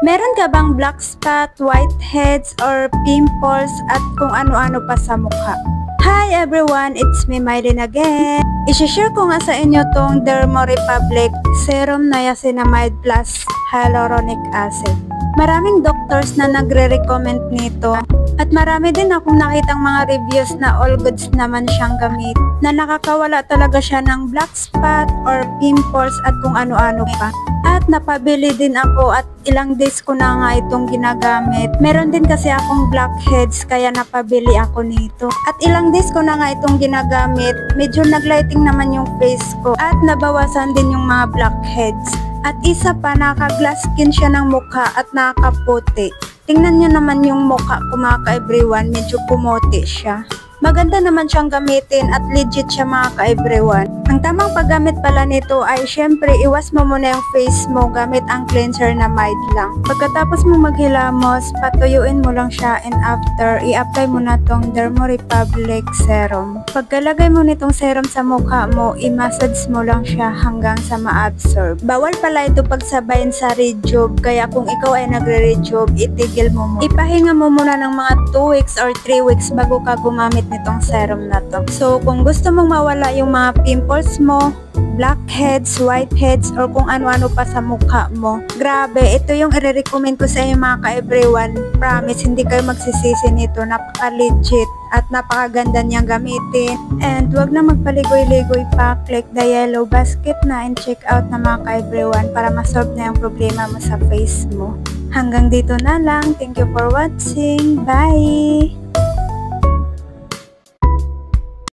Meron ka bang black spot, whiteheads, or pimples at kung ano-ano pa sa mukha? Hi everyone, it's me Mylene again. I-share ko nga sa inyo tong Dermorepublic Serum Niacinamide Plus Hyaluronic Acid. Maraming doctors na nagre-recommend nito at marami din akong nakitang mga reviews na all goods naman siyang gamit, na nakakawala talaga siya ng black spot or pimples at kung ano-ano pa. At napabili din ako at ilang days ko na nga itong ginagamit. Meron din kasi akong blackheads kaya napabili ako nito. At ilang days ko na nga itong ginagamit. Medyo naglighting naman yung face ko at nabawasan din yung mga blackheads. At isa pa, naka-glass skin siya ng mukha at nakaputi. Tingnan nyo naman yung mukha ko mga ka-everyone, medyo pumote siya. Maganda naman siyang gamitin at legit siya mga ka-everyone. Ang tamang paggamit pala nito ay syempre iwas mo muna yung face mo gamit ang cleanser na mild lang. Pagkatapos mo maghilamos, patuyuin mo lang siya and after, i-apply mo na tong Dermorepublic Serum. Pagkalagay mo nitong serum sa mukha mo, i-massage mo lang siya hanggang sa ma-absorb. Bawal pala ito pagsabayin sa rejuve, kaya kung ikaw ay nagre-rejuve, itigil mo muna. Ipahinga mo muna ng mga 2 weeks or 3 weeks bago ka gumamit nitong serum na to. So kung gusto mong mawala yung mga pimples mo, blackheads, whiteheads, or kung ano-ano pa sa mukha mo, grabe, ito yung i-recommend ko sa inyo mga ka-everyone. Promise, hindi kayo magsisisi nito. Napaka-legit at napakaganda niyang gamitin. And wag na magpaligoy-ligoy pa, click the yellow basket na and check out na mga ka-everyone para ma-solve na yung problema mo sa face mo. Hanggang dito na lang. Thank you for watching. Bye!